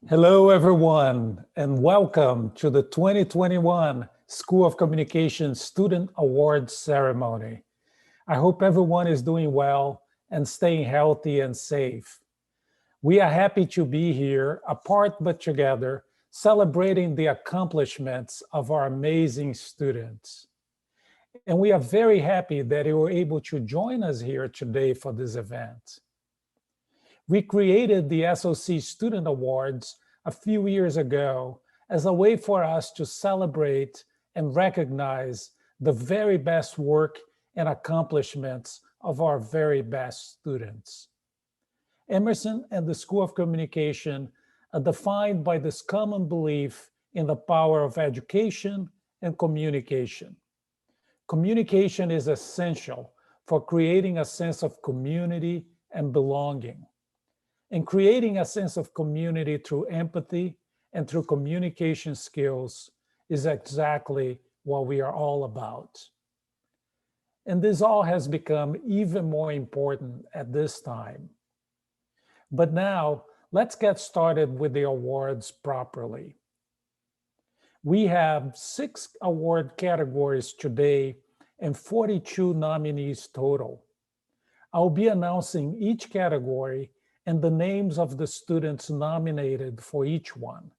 Hello, everyone, and welcome to the 2021 School of Communication Student Awards Ceremony. I hope everyone is doing well and staying healthy and safe. We are happy to be here, apart but together, celebrating the accomplishments of our amazing students. And we are very happy that you were able to join us here today for this event. We created the SOC Student Awards a few years ago as a way for us to celebrate and recognize the very best work and accomplishments of our very best students. Emerson and the School of Communication are defined by this common belief in the power of education and communication. Communication is essential for creating a sense of community and belonging. And creating a sense of community through empathy and through communication skills is exactly what we are all about. And this all has become even more important at this time. But now, let's get started with the awards properly. We have 6 award categories today and 42 nominees total. I'll be announcing each category and the names of the students nominated for each one.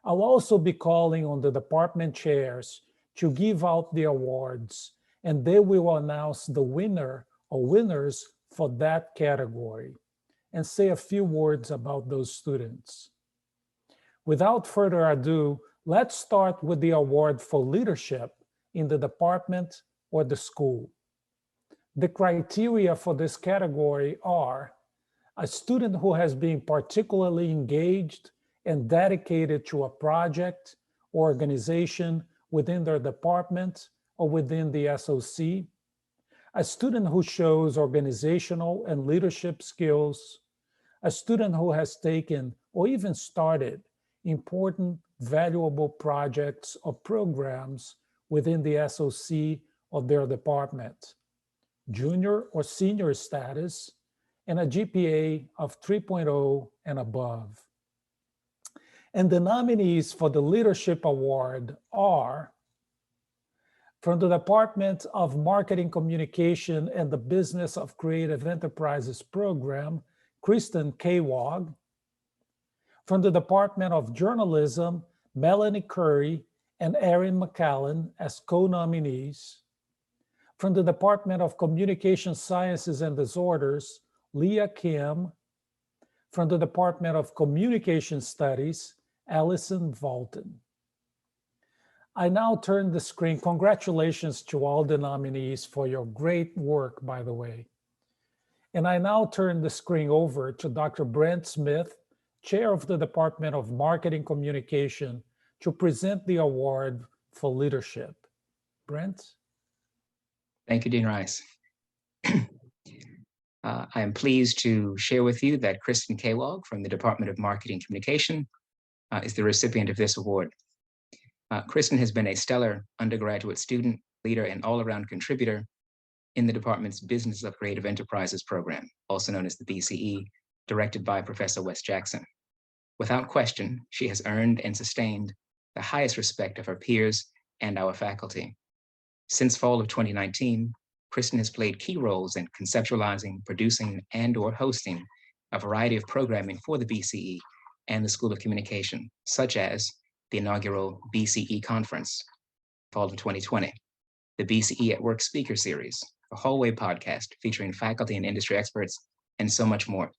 I'll also be calling on the department chairs to give out the awards, and they will announce the winner or winners for that category and say a few words about those students. Without further ado, let's start with the award for leadership in the department or the school. The criteria for this category are a student who has been particularly engaged and dedicated to a project or organization within their department or within the SOC, a student who shows organizational and leadership skills, a student who has taken or even started important, valuable projects or programs within the SOC of their department, junior or senior status, and a GPA of 3.0 and above. And the nominees for the Leadership Award are, from the Department of Marketing Communication and the Business of Creative Enterprises program, Kristen Cawog. From the Department of Journalism, Melanie Khary and Eryn McCallum as co-nominees. From the Department of Communication Sciences and Disorders, Leah Kim. From the Department of Communication Studies, Allison Valton. I now turn the screen. Congratulations to all the nominees for your great work, by the way. And I now turn the screen over to Dr. Brent Smith, Chair of the Department of Marketing Communication, to present the award for leadership. Brent? Thank you, Dean Rice. I am pleased to share with you that Kristen Cawog from the Department of Marketing Communication is the recipient of this award. Kristen has been a stellar undergraduate student, leader, and all-around contributor in the department's Business of Creative Enterprises program, also known as the BCE, directed by Professor Wes Jackson. Without question, she has earned and sustained the highest respect of her peers and our faculty. Since fall of 2019, Kristen has played key roles in conceptualizing, producing, and/or hosting a variety of programming for the BCE and the School of Communication, such as the inaugural BCE Conference, fall of 2020, the BCE at Work Speaker Series, a hallway podcast featuring faculty and industry experts, and so much more.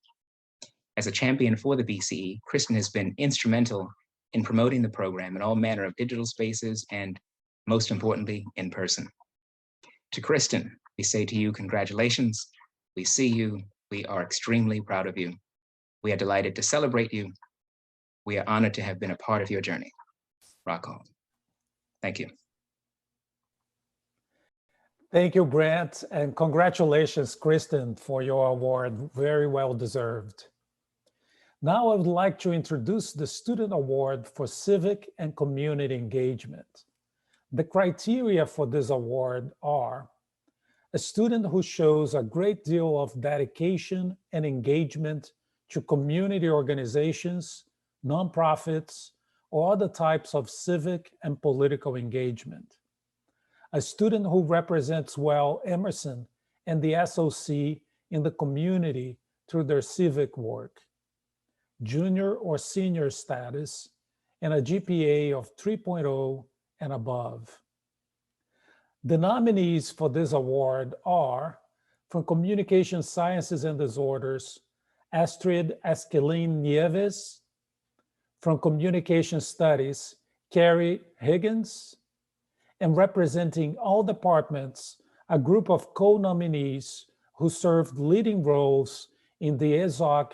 As a champion for the BCE, Kristen has been instrumental in promoting the program in all manner of digital spaces and, most importantly, in person. To Kristen, we say to you, congratulations. We see you. We are extremely proud of you. We are delighted to celebrate you. We are honored to have been a part of your journey. Rock on. Thank you. Thank you, Brent, and congratulations, Kristen, for your award. Very well deserved. Now I would like to introduce the Student Award for Civic and Community Engagement. The criteria for this award are a student who shows a great deal of dedication and engagement to community organizations, nonprofits, or other types of civic and political engagement. A student who represents well Emerson and the SOC in the community through their civic work, junior or senior status, and a GPA of 3.0 and above. The nominees for this award are, from Communication Sciences and Disorders, Astrid Esquilin Nieves; from Communication Studies, Khary Higgins; and representing all departments, a group of co-nominees who served leading roles in the ESOC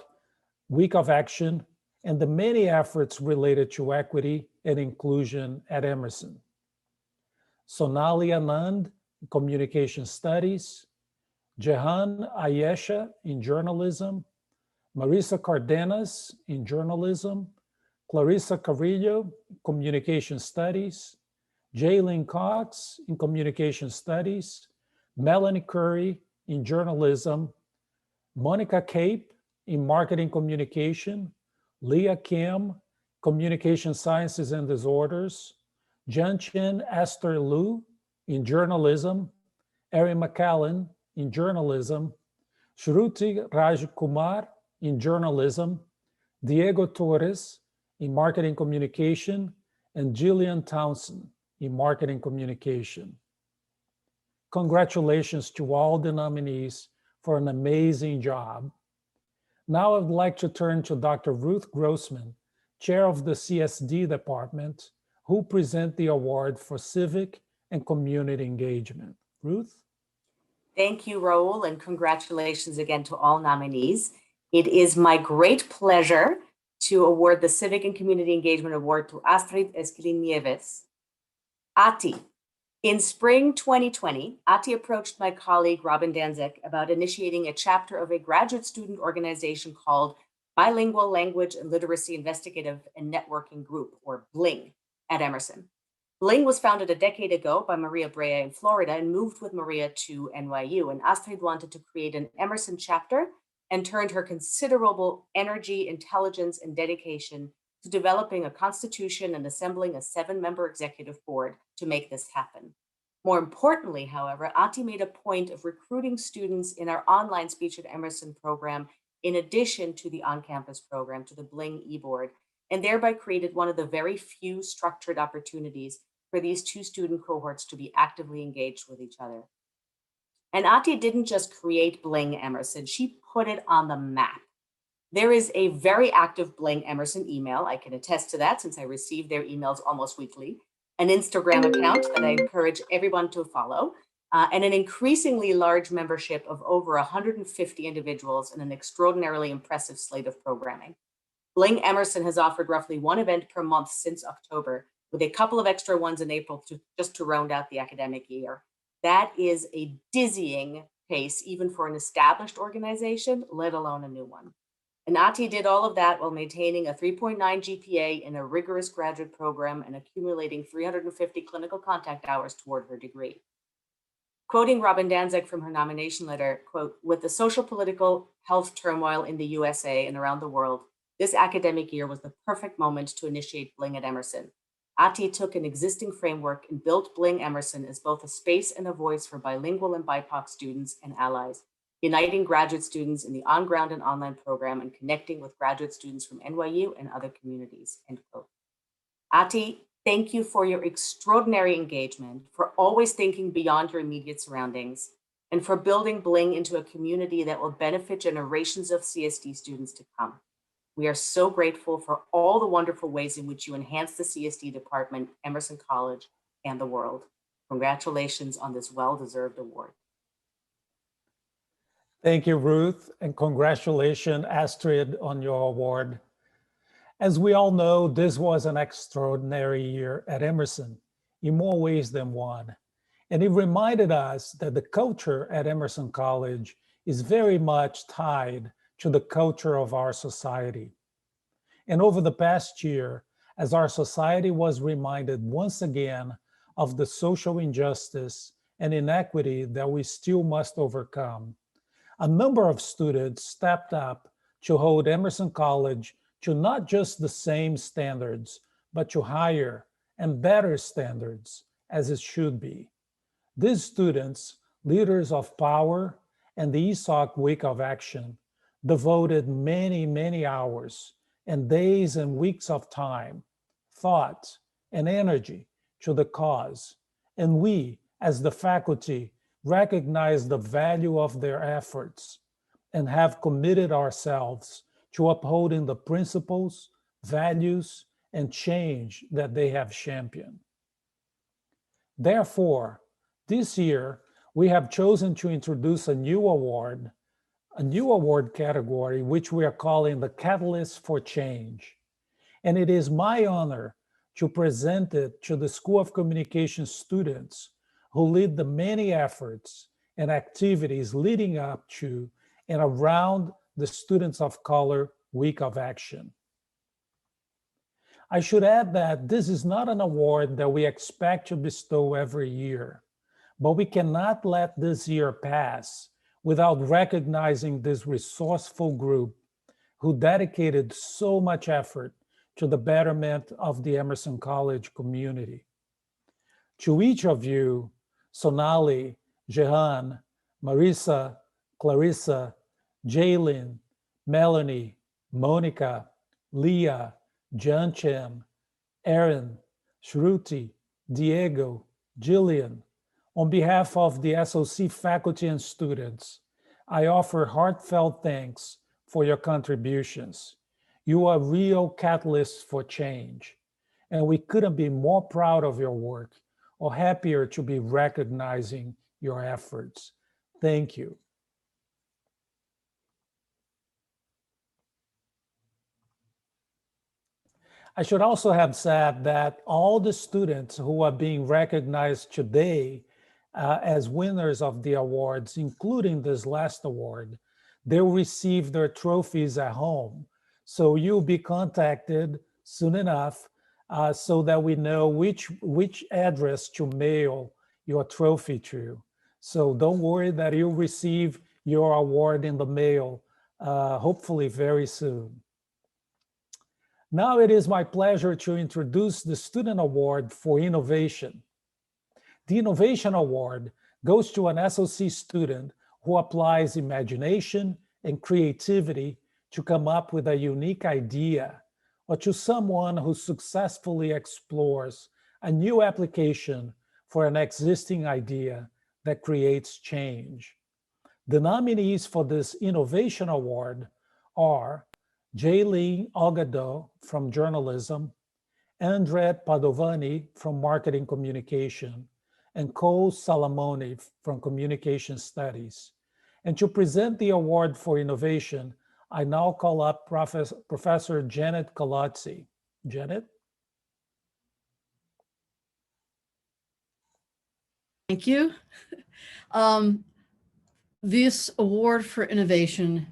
Week of Action and the many efforts related to equity and inclusion at Emerson. Sonali Anand in Communication Studies, Jehan Ayesha in Journalism, Marissa Cardenas in Journalism, Clarisa Carrillo in Communication Studies, Jalyn Cox in Communication Studies, Melanie Khary in Journalism, Monica Keipp in Marketing Communication, Leah Kim, Communication Sciences and Disorders, Janchin Esther Liu in Journalism, Eryn McCallum in Journalism, Shruti Raj Kumar in Journalism, Diego Torres in Marketing Communication, and Gillian Townsend in Marketing Communication. Congratulations to all the nominees for an amazing job. Now I'd like to turn to Dr. Ruth Grossman, Chair of the CSD Department, who present the award for civic and community engagement. Ruth? Thank you, Raul, and congratulations again to all nominees. It is my great pleasure to award the Civic and Community Engagement Award to Astrid Esquilin Nieves. Ati. In spring 2020, Ati approached my colleague, Robin Danzig, about initiating a chapter of a graduate student organization called Bilingual Language and Literacy Investigative and Networking Group, or BLING, at Emerson. BLING was founded a decade ago by Maria Brea in Florida and moved with Maria to NYU. And Astrid wanted to create an Emerson chapter and turned her considerable energy, intelligence, and dedication to developing a constitution and assembling a 7-member executive board to make this happen. More importantly, however, Ati made a point of recruiting students in our online Speech at Emerson program, in addition to the on-campus program, to the BLING e-board, and thereby created one of the very few structured opportunities for these two student cohorts to be actively engaged with each other. And Ati didn't just create BLING Emerson, she put it on the map. There is a very active BLING Emerson email. I can attest to that since I receive their emails almost weekly, an Instagram account that I encourage everyone to follow, and an increasingly large membership of over 150 individuals and an extraordinarily impressive slate of programming. BLING Emerson has offered roughly one event per month since October, with a couple of extra ones in April just to round out the academic year. That is a dizzying pace, even for an established organization, let alone a new one. And Ati did all of that while maintaining a 3.9 GPA in a rigorous graduate program and accumulating 350 clinical contact hours toward her degree. Quoting Robin Danzig from her nomination letter, quote, "With the social political health turmoil in the USA and around the world, this academic year was the perfect moment to initiate BLING at Emerson. Ati took an existing framework and built BLING Emerson as both a space and a voice for bilingual and BIPOC students and allies, uniting graduate students in the on-ground and online program and connecting with graduate students from NYU and other communities," end quote. Ati, thank you for your extraordinary engagement, for always thinking beyond your immediate surroundings, and for building BLING into a community that will benefit generations of CSD students to come. We are so grateful for all the wonderful ways in which you enhance the CSD department, Emerson College, and the world. Congratulations on this well-deserved award. Thank you, Ruth, and congratulations, Astrid, on your award. As we all know, this was an extraordinary year at Emerson in more ways than one. And it reminded us that the culture at Emerson College is very much tied to the culture of our society. And over the past year, as our society was reminded once again of the social injustice and inequity that we still must overcome, a number of students stepped up to hold Emerson College to not just the same standards, but to higher and better standards, as it should be. These students, leaders of power, and the ESOC Week of Action devoted many, many hours and days and weeks of time, thought, and energy to the cause. And we, as the faculty, recognize the value of their efforts and have committed ourselves to upholding the principles, values, and change that they have championed. Therefore, this year, we have chosen to introduce a new award category, which we are calling the Catalyst for Change. And it is my honor to present it to the School of Communication students who lead the many efforts and activities leading up to and around the Students of Color Week of Action. I should add that this is not an award that we expect to bestow every year, but we cannot let this year pass without recognizing this resourceful group who dedicated so much effort to the betterment of the Emerson College community. To each of you, Sonali, Jehan, Marissa, Clarisa, Jalyn, Melanie, Monica, Leah, Janchen, Eryn, Shruti, Diego, Jillian, on behalf of the SOC faculty and students, I offer heartfelt thanks for your contributions. You are real catalysts for change, and we couldn't be more proud of your work or happier to be recognizing your efforts. Thank you. I should also have said that all the students who are being recognized today as winners of the awards, including this last award, they'll receive their trophies at home. So you'll be contacted soon enough so that we know which address to mail your trophy to. So don't worry that you'll receive your award in the mail, hopefully very soon. Now it is my pleasure to introduce the Student Award for Innovation. The Innovation Award goes to an SOC student who applies imagination and creativity to come up with a unique idea, or to someone who successfully explores a new application for an existing idea that creates change. The nominees for this Innovation Award are Jalyn Ogado from Journalism, Andret Padovani from Marketing Communication, and Cole Salamone from Communication Studies. And to present the award for innovation, I now call up Professor Janet Colozzi. Janet? Thank you. This award for innovation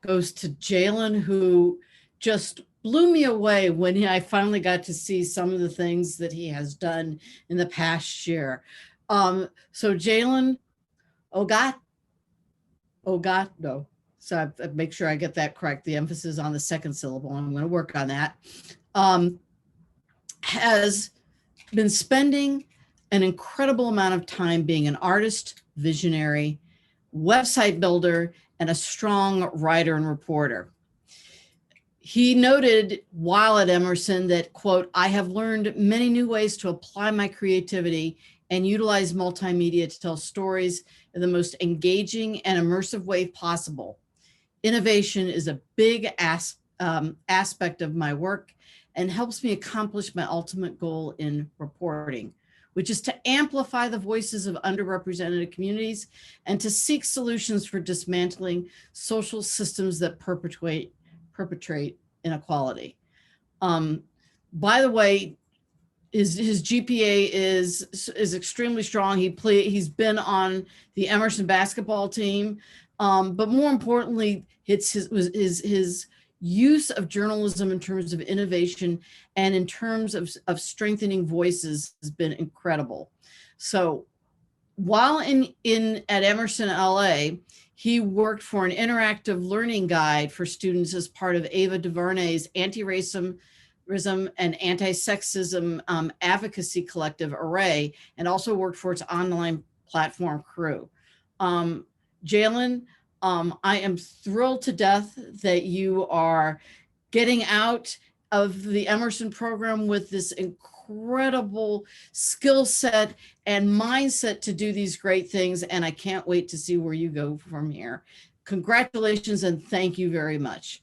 goes to Jalyn, who just blew me away when I finally got to see some of the things that he has done in the past year. So Jalyn Ogado, so I make sure I get that correct, the emphasis on the second syllable, I'm going to work on that, has been spending an incredible amount of time being an artist, visionary, website builder, and a strong writer and reporter. He noted while at Emerson that, quote, "I have learned many new ways to apply my creativity and utilize multimedia to tell stories in the most engaging and immersive way possible. Innovation is a big aspect of my work and helps me accomplish my ultimate goal in reporting, which is to amplify the voices of underrepresented communities and to seek solutions for dismantling social systems that perpetrate inequality." By the way, his GPA is extremely strong. He's been on the Emerson basketball team, but more importantly, it's his use of journalism in terms of innovation and in terms of strengthening voices has been incredible. So while at Emerson LA, He worked for an interactive learning guide for students as part of Ava DuVernay's anti-racism and anti-sexism advocacy collective Array, and also worked for its online platform Crew. Jalyn, I am thrilled to death that you are getting out of the Emerson program with this incredible skill set and mindset to do these great things. And I can't wait to see where you go from here. Congratulations and thank you very much.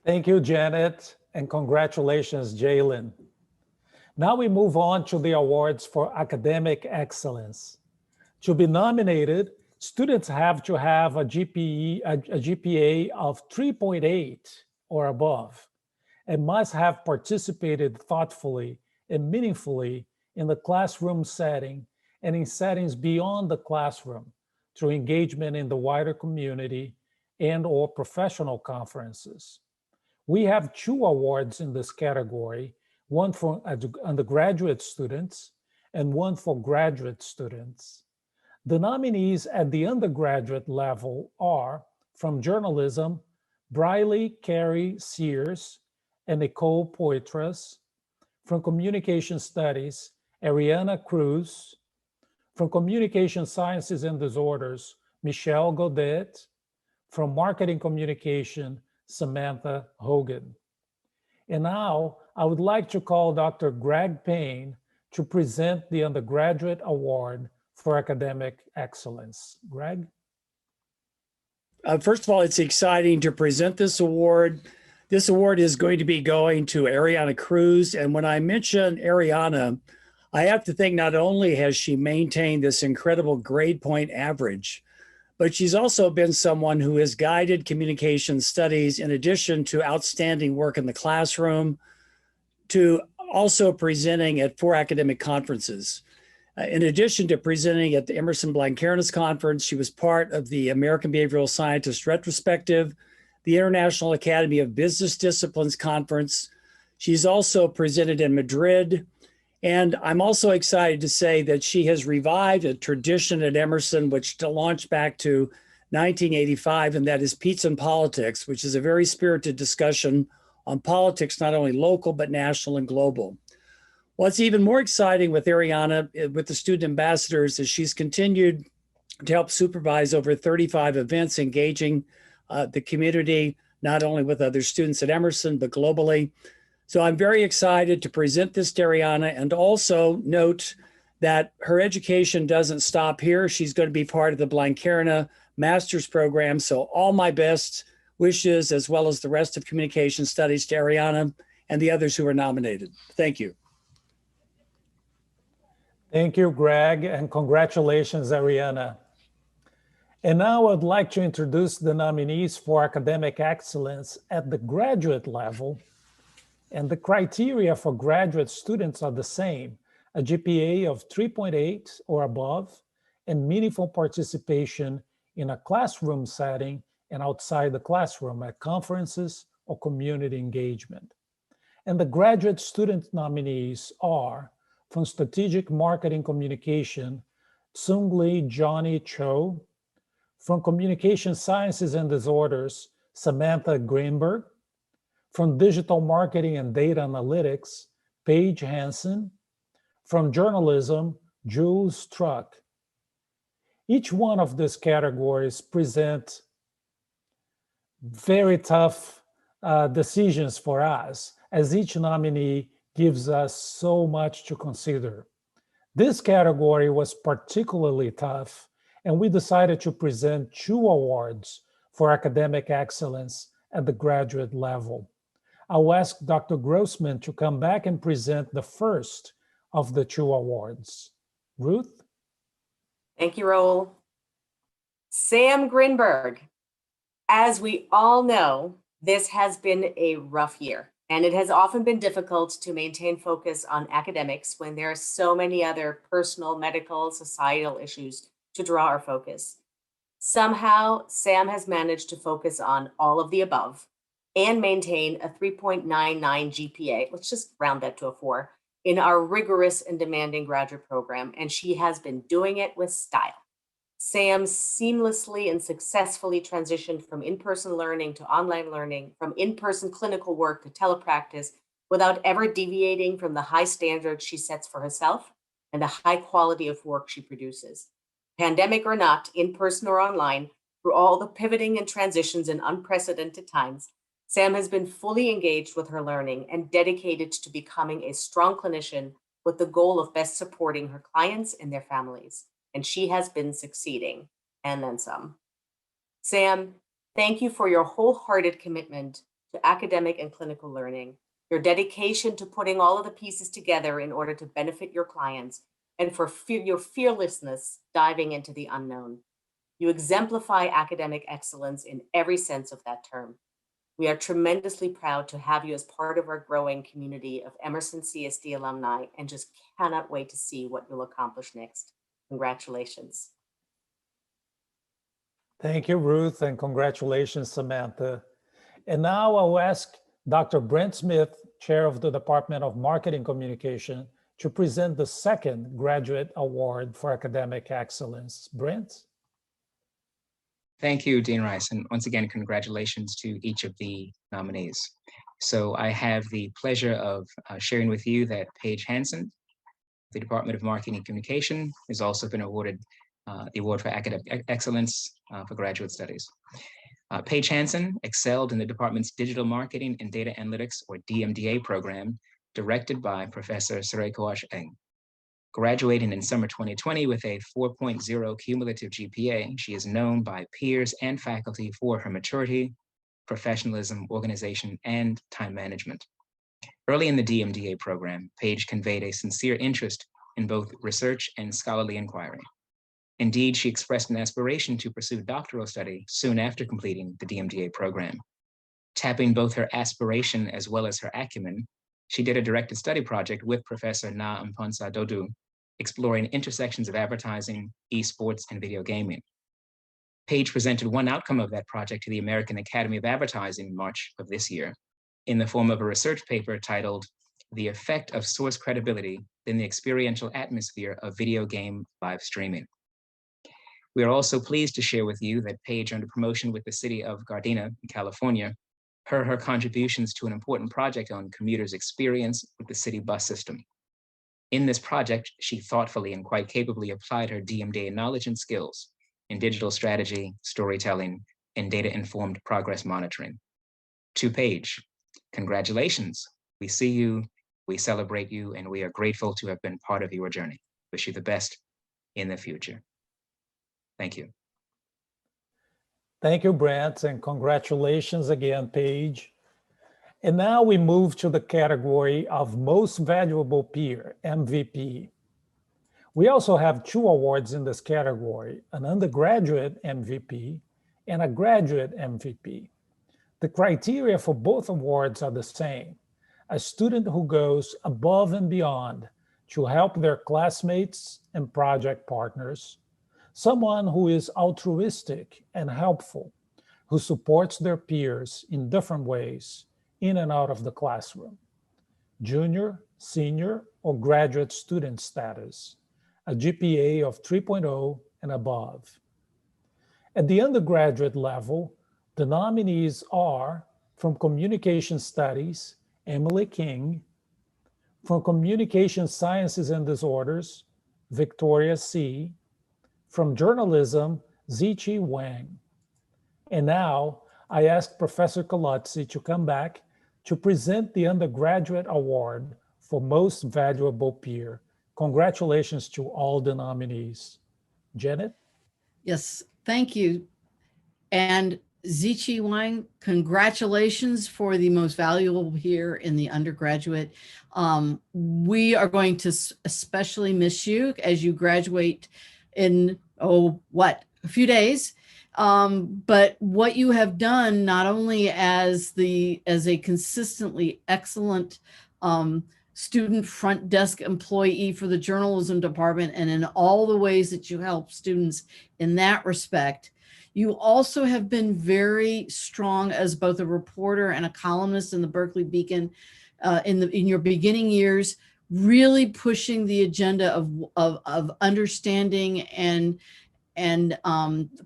Thank you, Janet, and congratulations, Jalyn. Now we move on to the awards for academic excellence. To be nominated, students have to have a GPA of 3.8 or above, and must have participated thoughtfully and meaningfully in the classroom setting and in settings beyond the classroom through engagement in the wider community and/or professional conferences. We have 2 awards in this category, one for undergraduate students and one for graduate students. The nominees at the undergraduate level are, from journalism, Briley Carey Sears and Nicole Poitras. From communication studies, Ariana Cruz. From communication sciences and disorders, Michelle Godet. From marketing communication, Samantha Hogan. And now I would like to call Dr. Greg Payne to present the undergraduate award for academic excellence. Greg? First of all, it's exciting to present this award. This award is going to be going to Ariana Cruz. And when I mention Ariana, I have to think not only has she maintained this incredible grade point average, but she's also been someone who has guided communication studies in addition to outstanding work in the classroom, to also presenting at 4 academic conferences. In addition to presenting at the Emerson Blancareness Conference, she was part of the American Behavioral Scientist Retrospective, the International Academy of Business Disciplines Conference. She's also presented in Madrid. And I'm also excited to say that she has revived a tradition at Emerson, which launched back to 1985, and that is Pizza and Politics, which is a very spirited discussion on politics, not only local, but national and global. What's even more exciting with Ariana, with the student ambassadors, is she's continued to help supervise over 35 events engaging the community, not only with other students at Emerson, but globally. So I'm very excited to present this to Ariana, and also note that her education doesn't stop here. She's going to be part of the Blancarena Master's Program. So all my best wishes, as well as the rest of communication studies, to Ariana and the others who are nominated. Thank you. Thank you, Greg, and congratulations, Ariana. And now I'd like to introduce the nominees for academic excellence at the graduate level. And the criteria for graduate students are the same: a GPA of 3.8 or above, and meaningful participation in a classroom setting and outside the classroom at conferences or community engagement. And the graduate student nominees are, from Strategic Marketing Communication, Tsung-Lee Johnny Cho. From Communication Sciences and Disorders, Samantha Greenberg. From Digital Marketing and Data Analytics, Paige Hansen. From Journalism, Jules Struck. Each one of these categories present very tough decisions for us, as each nominee gives us so much to consider. This category was particularly tough, and we decided to present 2 awards for academic excellence at the graduate level. I'll ask Dr. Grossman to come back and present the first of the 2 awards. Ruth? Thank you, Raul. Sam Grinberg. As we all know, this has been a rough year, and it has often been difficult to maintain focus on academics when there are so many other personal, medical, societal issues to draw our focus. Somehow, Sam has managed to focus on all of the above and maintain a 3.99 GPA, let's just round that to a 4, in our rigorous and demanding graduate program, and she has been doing it with style. Sam seamlessly and successfully transitioned from in-person learning to online learning, from in-person clinical work to telepractice, without ever deviating from the high standards she sets for herself and the high quality of work she produces. Pandemic or not, in person or online, through all the pivoting and transitions in unprecedented times, Sam has been fully engaged with her learning and dedicated to becoming a strong clinician with the goal of best supporting her clients and their families. And she has been succeeding, and then some. Sam, thank you for your wholehearted commitment to academic and clinical learning, your dedication to putting all of the pieces together in order to benefit your clients, and for your fearlessness diving into the unknown. You exemplify academic excellence in every sense of that term. We are tremendously proud to have you as part of our growing community of Emerson CSD alumni and just cannot wait to see what you'll accomplish next. Congratulations. Thank you, Ruth, and congratulations, Samantha. And now I'll ask Dr. Brent Smith, Chair of the Department of Marketing Communication, to present the second graduate award for academic excellence. Brent? Thank you, Dean Rice, and once again, congratulations to each of the nominees. So I have the pleasure of sharing with you that Paige Hansen, the Department of Marketing and Communication, has also been awarded the Award for Academic Excellence for Graduate Studies. Paige Hansen excelled in the department's Digital Marketing and Data Analytics, or DMDA program, directed by Professor Surekosh Eng. Graduating in summer 2020 with a 4.0 cumulative GPA, she is known by peers and faculty for her maturity, professionalism, organization, and time management. Early in the DMDA program, Paige conveyed a sincere interest in both research and scholarly inquiry. Indeed, she expressed an aspiration to pursue doctoral study soon after completing the DMDA program. Tapping both her aspiration as well as her acumen, she did a directed study project with Professor Na Mponsa Dodu, exploring intersections of advertising, esports, and video gaming. Paige presented one outcome of that project to the American Academy of Advertising in March of this year, in the form of a research paper titled "The Effect of Source Credibility in the Experiential Atmosphere of Video Game Live Streaming." We are also pleased to share with you that Paige earned a promotion with the city of Gardena, California, her contributions to an important project on commuters' experience with the city bus system. In this project, she thoughtfully and quite capably applied her DMDA knowledge and skills in digital strategy, storytelling, and data-informed progress monitoring. To Paige, congratulations. We see you, we celebrate you, and we are grateful to have been part of your journey. Wish you the best in the future. Thank you. Thank you, Brent, and congratulations again, Paige. And now we move to the category of Most Valuable Peer, MVP. We also have 2 awards in this category, an undergraduate MVP and a graduate MVP. The criteria for both awards are the same: a student who goes above and beyond to help their classmates and project partners, someone who is altruistic and helpful, who supports their peers in different ways, in and out of the classroom, junior, senior, or graduate student status, a GPA of 3.0 and above. At the undergraduate level, the nominees are from Communication Studies, Emily King, from Communication Sciences and Disorders, Victoria C., from Journalism, Ziqi Wang. And now I ask Professor Colozzi to come back to present the undergraduate award for Most Valuable Peer. Congratulations to all the nominees. Janet? Yes, thank you. And Ziqi Wang, congratulations for the Most Valuable Peer in the undergraduate. We are going to especially miss you as you graduate in, a few days. But what you have done, not only as a consistently excellent student front desk employee for the journalism department, and in all the ways that you help students in that respect, you also have been very strong as both a reporter and a columnist in the Berkeley Beacon in your beginning years, really pushing the agenda of understanding and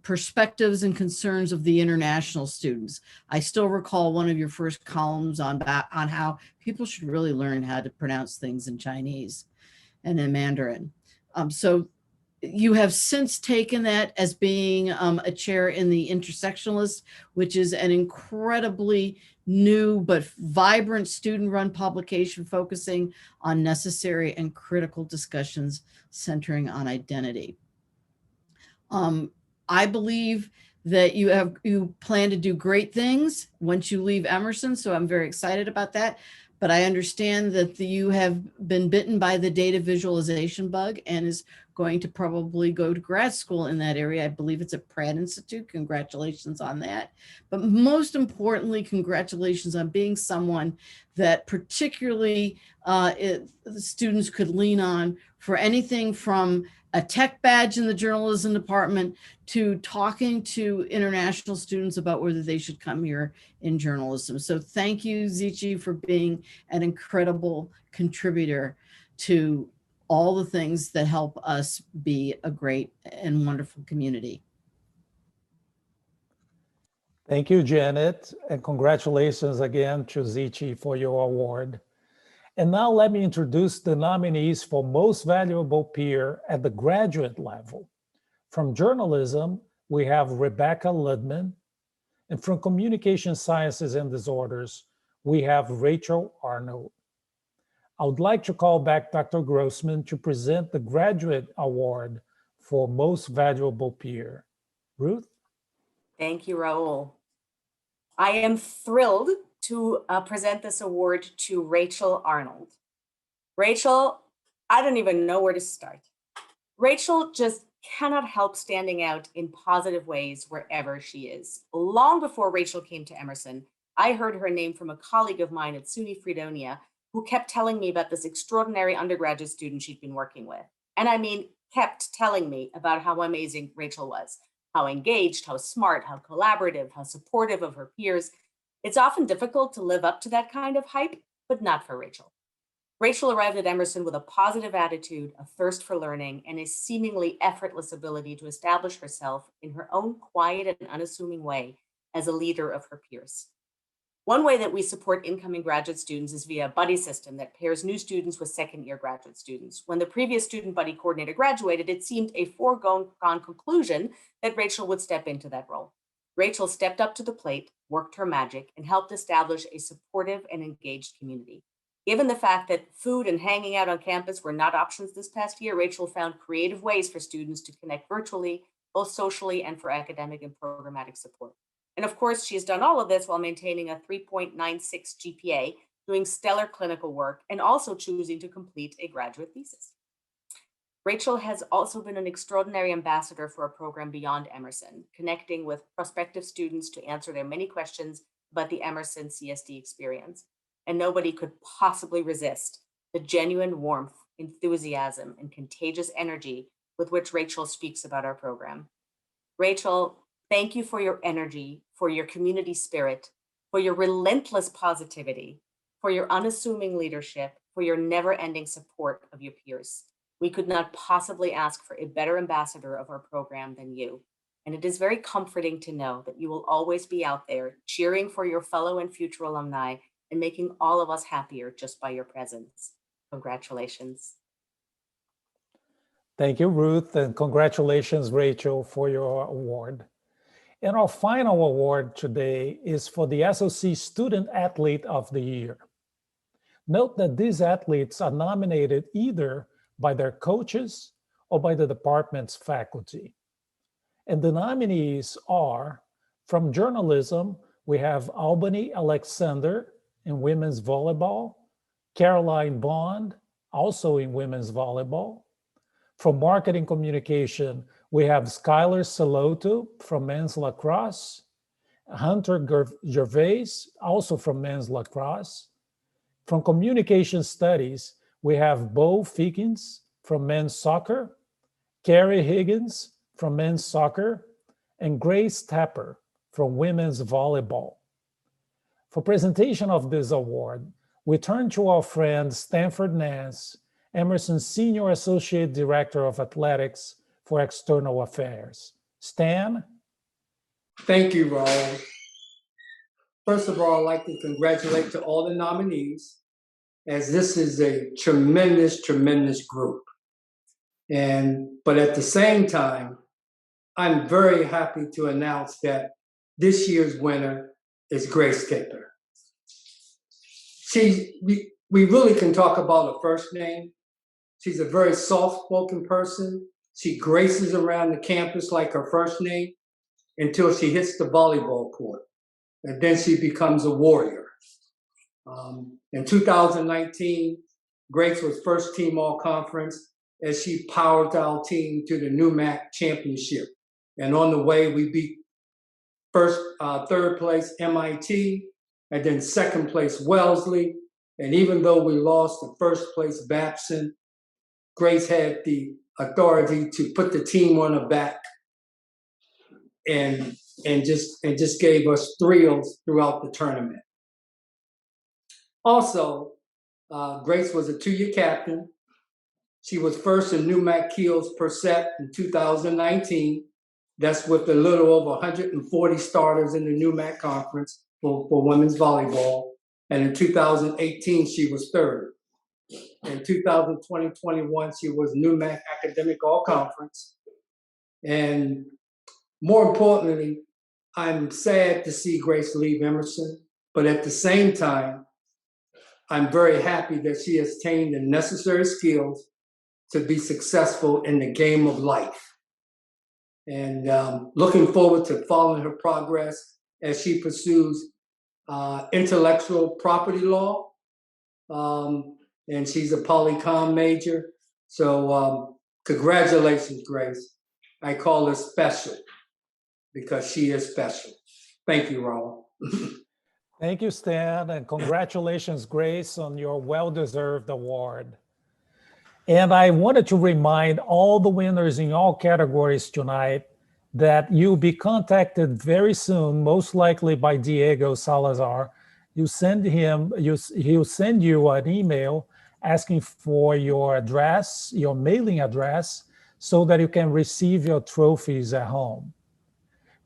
perspectives and concerns of the international students. I still recall one of your first columns on how people should really learn how to pronounce things in Chinese and in Mandarin. So you have since taken that as being a chair in the Intersectionalist, which is an incredibly new but vibrant student-run publication focusing on necessary and critical discussions centering on identity. I believe that you plan to do great things once you leave Emerson, so I'm very excited about that. But I understand that you have been bitten by the data visualization bug and is going to probably go to grad school in that area. I believe it's at Pratt Institute. Congratulations on that. But most importantly, congratulations on being someone that particularly the students could lean on for anything from a tech badge in the journalism department to talking to international students about whether they should come here in journalism. So thank you, Zichi, for being an incredible contributor to all the things that help us be a great and wonderful community. Thank you, Janet, and congratulations again to Zichi for your award. And now let me introduce the nominees for Most Valuable Peer at the graduate level. From journalism, we have Rebecca Ludman, and from Communication Sciences and Disorders, we have Rachel Arnold. I would like to call back Dr. Grossman to present the Graduate Award for Most Valuable Peer. Ruth? Thank you, Raul. I am thrilled to present this award to Rachel Arnold. Rachel, I don't even know where to start. Rachel just cannot help standing out in positive ways wherever she is. Long before Rachel came to Emerson, I heard her name from a colleague of mine at SUNY Fredonia who kept telling me about this extraordinary undergraduate student she'd been working with. And I mean, kept telling me about how amazing Rachel was, how engaged, how smart, how collaborative, how supportive of her peers. It's often difficult to live up to that kind of hype, but not for Rachel. Rachel arrived at Emerson with a positive attitude, a thirst for learning, and a seemingly effortless ability to establish herself in her own quiet and unassuming way as a leader of her peers. One way that we support incoming graduate students is via a buddy system that pairs new students with second-year graduate students. When the previous student buddy coordinator graduated, it seemed a foregone conclusion that Rachel would step into that role. Rachel stepped up to the plate, worked her magic, and helped establish a supportive and engaged community. Given the fact that food and hanging out on campus were not options this past year, Rachel found creative ways for students to connect virtually, both socially and for academic and programmatic support. And of course, she has done all of this while maintaining a 3.96 GPA, doing stellar clinical work, and also choosing to complete a graduate thesis. Rachel has also been an extraordinary ambassador for a program beyond Emerson, connecting with prospective students to answer their many questions about the Emerson CSD experience. And nobody could possibly resist the genuine warmth, enthusiasm, and contagious energy with which Rachel speaks about our program. Rachel, thank you for your energy, for your community spirit, for your relentless positivity, for your unassuming leadership, for your never-ending support of your peers. We could not possibly ask for a better ambassador of our program than you. And it is very comforting to know that you will always be out there cheering for your fellow and future alumni and making all of us happier just by your presence. Congratulations. Thank you, Ruth, and congratulations, Rachel, for your award. And our final award today is for the SOC Student Athlete of the Year. Note that these athletes are nominated either by their coaches or by the department's faculty. And the nominees are, from journalism, we have Albany Alexander in women's volleyball, Caroline Bond, also in women's volleyball. From marketing communication, we have Skylar Saloto from men's lacrosse, Hunter Gervais, also from men's lacrosse. From communication studies, we have Bo Higgins from men's soccer, Carrie Higgins from men's soccer, and Grace Tapper from women's volleyball. For presentation of this award, we turn to our friend Stanford Nance, Emerson's Senior Associate Director of Athletics for External Affairs. Stan? Thank you, Raul. First of all, I'd like to congratulate to all the nominees, as this is a tremendous, tremendous group. But at the same time, I'm very happy to announce that this year's winner is Grace Keipp. We really can talk about her first name. She's a very soft-spoken person. She graces around the campus like her first name until she hits the volleyball court. And then she becomes a warrior. In 2019, Grace was first team all-conference as she powered our team to the NUMAC championship. And on the way, we beat third place MIT, and then second place Wellesley. And even though we lost the first place Babson, Grace had the authority to put the team on her back and just gave us thrills throughout the tournament. Also, Grace was a 2-year captain. She was first in NUMAC kills per set in 2019. That's with a little over 140 starters in the NUMAC conference for women's volleyball. And in 2018, she was third. In 2020-21, she was NUMAC academic all-conference. And more importantly, I'm sad to see Grace leave Emerson, but at the same time, I'm very happy that she has attained the necessary skills to be successful in the game of life. And looking forward to following her progress as she pursues intellectual property law. And she's a poly-com major. So congratulations, Grace. I call her special because she is special. Thank you, Raul. Thank you, Stan, and congratulations, Grace, on your well-deserved award. And I wanted to remind all the winners in all categories tonight that you'll be contacted very soon, most likely by Diego Salazar. He'll send you an email asking for your address, your mailing address, so that you can receive your trophies at home.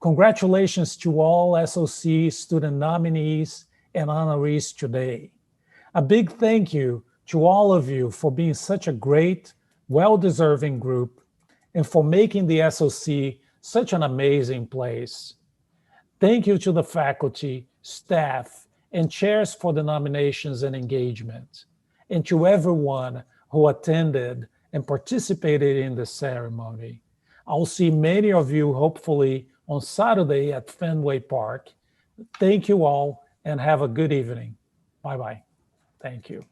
Congratulations to all SOC student nominees and honorees today. A big thank you to all of you for being such a great, well-deserving group and for making the SOC such an amazing place. Thank you to the faculty, staff, and chairs for the nominations and engagement, and to everyone who attended and participated in the ceremony. I'll see many of you hopefully on Saturday at Fenway Park. Thank you all and have a good evening. Bye-bye. Thank you.